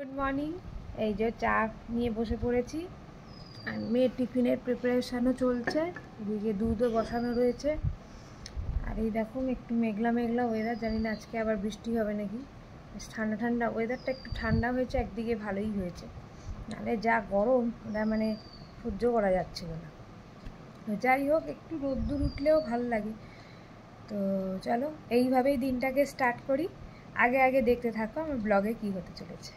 Good morning. এই যে চা নিয়ে বসে পড়েছি আর মেয়ের টিফিনের প্রিপারেশানও চলছে, এদিকে দুধও বসানো রয়েছে। আর এই দেখো একটু মেঘলা মেঘলা ওয়েদার, জানি না আজকে আবার বৃষ্টি হবে নাকি। ঠান্ডা ঠান্ডা ওয়েদারটা, একটু ঠান্ডা হয়েছে, একদিকে ভালোই হয়েছে, নাহলে যা গরম ওটা মানে সহ্য করা যাচ্ছিল না। যাই হোক, একটু রোদ্দুর উঠলেও ভালো লাগে। তো চলো এইভাবেই দিনটাকে স্টার্ট করি। আগে আগে দেখতে থাকো আমার ব্লগে কি হতে চলেছে।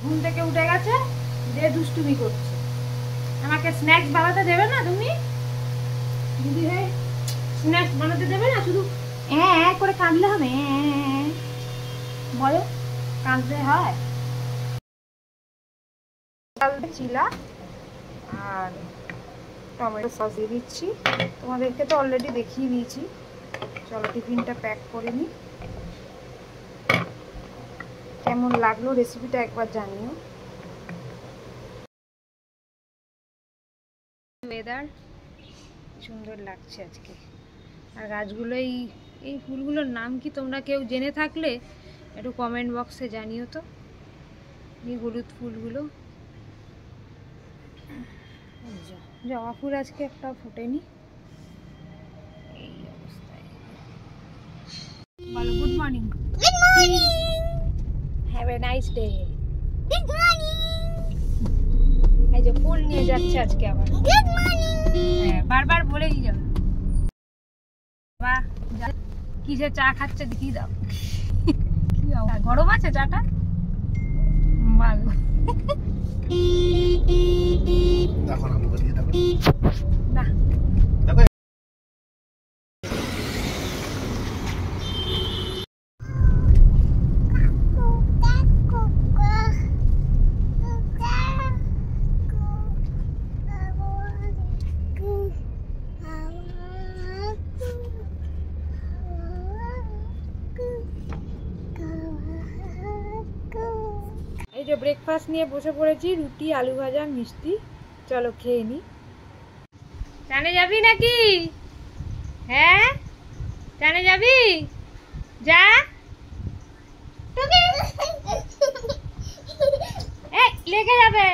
ঘুম থেকে উঠে গেছে, যে দুষ্টুমি করছে। আমাকে স্ন্যাক্স বানাতে দেবে না তুমি? দিদি ভাই স্ন্যাক্স বানাতে দেবে না? শুধু করে কাঁদলে হবে? বলো, কাঁদতে হয়? চিলা আর টমেটো সস দিয়ে দিচ্ছি। তোমাদেরকে তো অলরেডি দেখিয়ে দিয়েছি। চলো টিফিনটা প্যাক করে নিই। কেমন লাগলো রেসিপিটা একবার জানিও। ওয়েদার সুন্দর লাগছে আজকে। আর গাছগুলো, এই ফুলগুলোর নাম কি তোমরা কেউ জেনে থাকলে একটু কমেন্ট বক্সে জানিও তো। এই হলুদ ফুলগুলো, জবা ফুল আজকে একটা ফোটেনি। এই অবস্থায় বলো good morning. Good morning, have a nice day. Good morning. এই যে ফুল নিয়ে যাচ্ছে আজকে আবার। Good morning. হ্যাঁ, বারবার বলেই যাও। বাহ, কিসে চা খাচ্ছে দেখি দাও। কি গরম আছে চাটা? ভালো। দেখো না, না এই যে ব্রেকফাস্ট নিয়ে বসে পড়েছি, রুটি, আলু ভাজা, মিষ্টি। চলো খেয়ে নি। টানে যাবি নাকি? হ্যাঁ, টানে যাবি? যা। লেগে যাবে।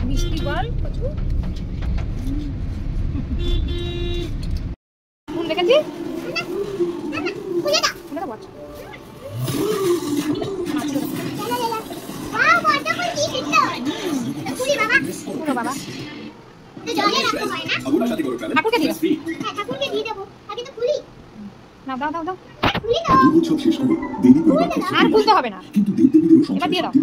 মিষ্টি বল কচু। ফুল দেখেছি? আর খুলতে হবে না, এবার দিয়ে দাও।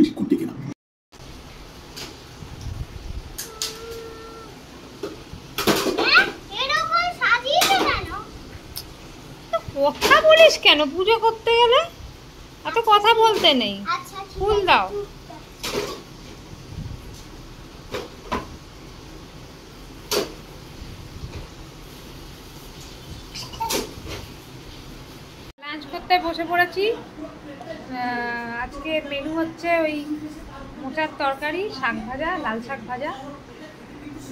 কথা বলিস কেন? পুজো করতে গেলে এত কথা বলতে নেই। ফুল দাও। লাঞ্চ করতে বসে পড়েছি। আজকে মেনু হচ্ছে ওই মোচার তরকারি, শাক ভাজা, লাল শাক ভাজা,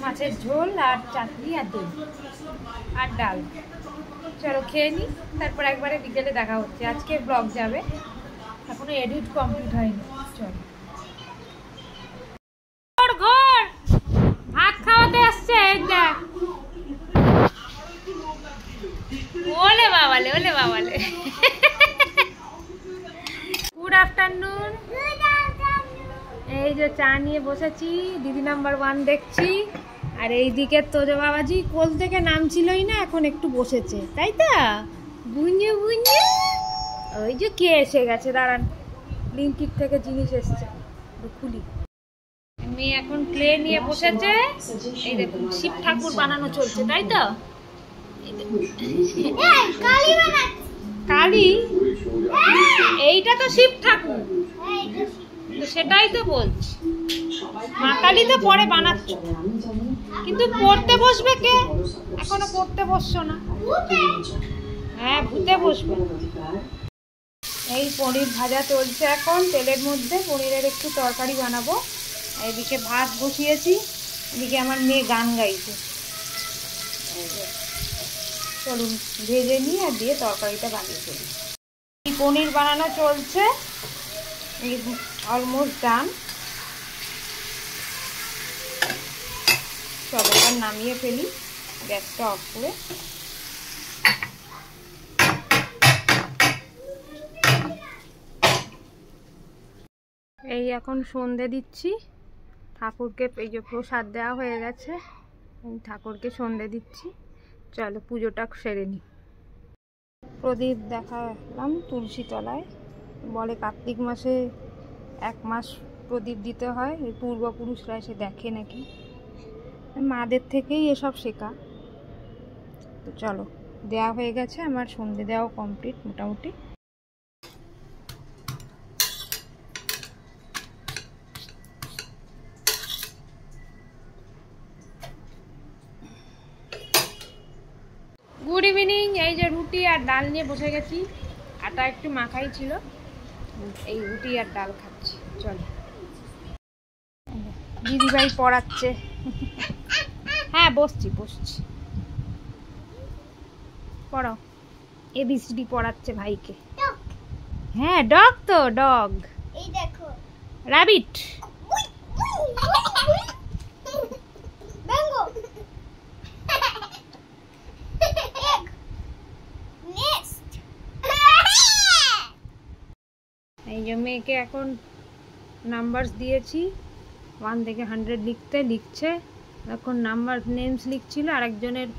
মাছের ঝোল আর চাটনি আর দই আর ডাল। চলো খেয়ে নিই, তারপর একবারে বিকেলে দেখা হচ্ছে। আজকে ব্লগ যাবে, এখনো এডিট কমপ্লিট হয়নি। চলো ঘর যে চা নিয়ে বসেছি, দিদি নাম্বার 1 দেখছি। আর এইদিকে তোজো বাবাজি কোল থেকে নামছিলই না, এখন একটু বসেছে, তাই তো? বুঝে বুঝে ওই যে কে এসে গেছে, দাঁড়ান, ব্লিঙ্কিট থেকে জিনিস এসছে, খুলি। মেয়ে এখন ক্লে নিয়ে বসেছে, এই দেখুন শিব ঠাকুর বানানো চলছে, তাই তো? কালী, এইটা তো শিব ঠাকুর, সেটাই তো বলছি। মা কালী তো পরে বানাচ্ছ, কিন্তু পড়তে বসবে কে? এখনো পড়তে বসছো না? হ্যাঁ, ভূতে বসবে। এই পনির ভাজা চলছে এখন তেলের মধ্যে, পনিরের একটু তরকারি বানাবো। এদিকে ভাত বসিয়েছি, এদিকে আমার মেয়ে গান গাইছে। চলুন ভেজে নিয়ে আর দিয়ে তরকারিটা বানিয়ে ফেলি। এই পনির বানানো চলছে, অলমোস্ট ডান। চলো এবার নামিয়ে ফেলি, গ্যাসটা অফ করে। এই এখন সন্ধে দিচ্ছি ঠাকুরকে, এই যে প্রসাদ দেওয়া হয়ে গেছে, ঠাকুরকে সন্ধে দিচ্ছি। চলো পুজোটা সেরে নিই। প্রদীপ দেখালাম তুলসী তলায়, বলে কার্তিক মাসে 1 মাস প্রদীপ দিতে হয়, এই পূর্বপুরুষরা এসে দেখে নাকি, মাদের থেকেই এসব শেখা। তো চলো, দেওয়া হয়ে গেছে, আমার সন্ধে দেওয়া কমপ্লিট মোটামুটি। Good evening. এই যে রুটি আর ডাল নিয়ে বসে গেছি, আটা একটু মাখাই ছিল, এই রুটি আর ডাল খাচ্ছি। চলো, দিদিভাই পড়াচ্ছে। হ্যাঁ বসছি, পড়াও। ABCD পড়াচ্ছে ভাইকে। হ্যাঁ ডগ, তো ডগ, এই দেখো র‍্যাবিট। এই যে মেয়েকে এখন নাম্বারস দিয়েছি, 1 থেকে 100 লিখছে এখন, নাম্বার নেমস লিখছিল, আরেকজনের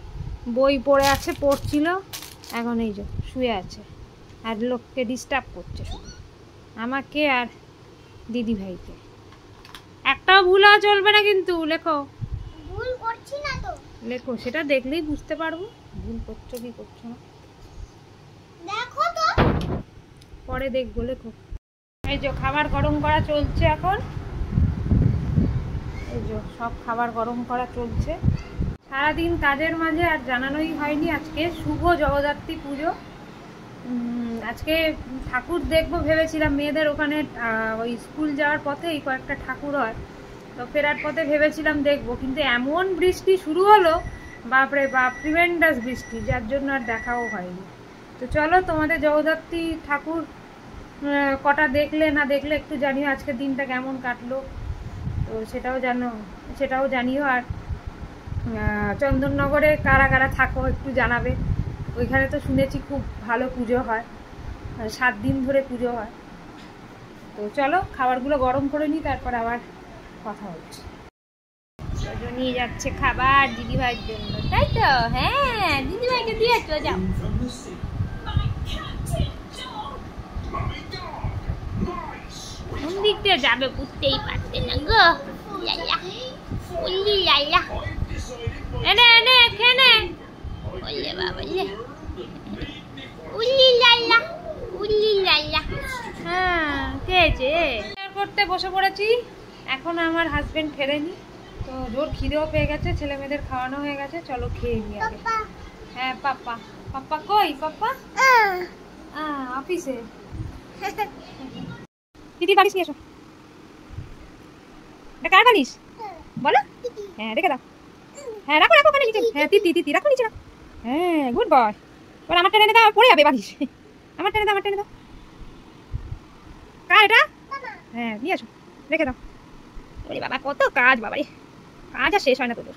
বই পড়ে আছে, পড়ছিল, এখন এই যে শুয়ে আছে, আর লোককে ডিস্টার্ব করছে শুধু, আমাকে আর দিদি ভাইকে। একটাও ভুল হওয়া চলবে না কিন্তু, লেখো। ভুল করছি না তো, লেখো, সেটা দেখলেই বুঝতে পারবো ভুল করছো কি করছো না। দেখো তো, পরে দেখবো, লেখো। এই যে খাবার গরম করা চলছে এখন, এই যে সব খাবার গরম করা চলছে। সারাদিন কাজের মাঝে আর জানানোই হয়নি, আজকে শুভ জগদ্ধাত্রী পুজো। আজকে ঠাকুর দেখবো ভেবেছিলাম, মেয়েদের ওখানে ওই স্কুল যাওয়ার পথে এই কয়েকটা ঠাকুর হয়, তো ফেরার পথে ভেবেছিলাম দেখবো, কিন্তু এমন বৃষ্টি শুরু হলো, বাপরে বাপ, ট্রিমেন্ডাস বৃষ্টি, যার জন্য আর দেখাও হয়নি। তো চলো, তোমাদের জগদ্ধাত্রী ঠাকুর কটা দেখলে না দেখলে একটু জানিও, আজকের দিনটা কেমন কাটলো, তো সেটাও জানিও। আর চন্দননগরে কারা কারা থাকো একটু জানাবে, ওইখানে তো শুনেছি খুব ভালো পুজো হয়, 7 দিন ধরে পুজো হয়। তো চলো খাবারগুলো গরম করে নিই, তারপর আবার কথা হচ্ছে। নিয়ে যাচ্ছে খাবার দিদিভাইয়ের জন্য, তাই তো? হ্যাঁ, দিদিভাইকে দিয়ে যাও। কোন দিক দিয়ে যাবে বুঝতেই পারছে না গো। লালা উল্লি লালা, এনে এনে খেনে, ওলে বাবা লে, উল্লি লালা উল্লি লালা। হ্যাঁ খেয়েছে, করতে বসে পড়েছি। এখন আমার হাজবেন্ড ফেরেনি, তো জোর খিদেও পেয়ে গেছে, ছেলে মেয়েদের খাওয়ানো হয়ে গেছে, চলো খেয়ে নিই আগে। হ্যাঁ পাপ্পা, পাপ্পা কই? পাপ্পা অফিসে। দিদি বালিশ নিয়ে এসো। এটা কার বালিশ বলো? হ্যাঁ রেখে দাও। হ্যাঁ রাখো রাখো, ওখানে নিচে। হ্যাঁ তিতি রাখো নিচে রাখো। হ্যাঁ গুড বয়। এবার আমার টেনে দাও, পড়ে যাবে বালিশ। আমার টেনে দাও, আমার টেনে দাও। কার এটা? হ্যাঁ নিয়ে এসো, রেখে দাও। ওরে বাবা কত কাজ, বাবা রে, কাজ আর শেষ হয় না তোদের।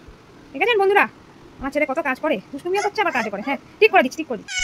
ঠিক আছে বন্ধুরা, আমার ছেলে কত কাজ করে, দুষ্টুমিও করছে আবার কাজও করে। হ্যাঁ ঠিক করে দিচ্ছি, ঠিক করে দিচ্ছি।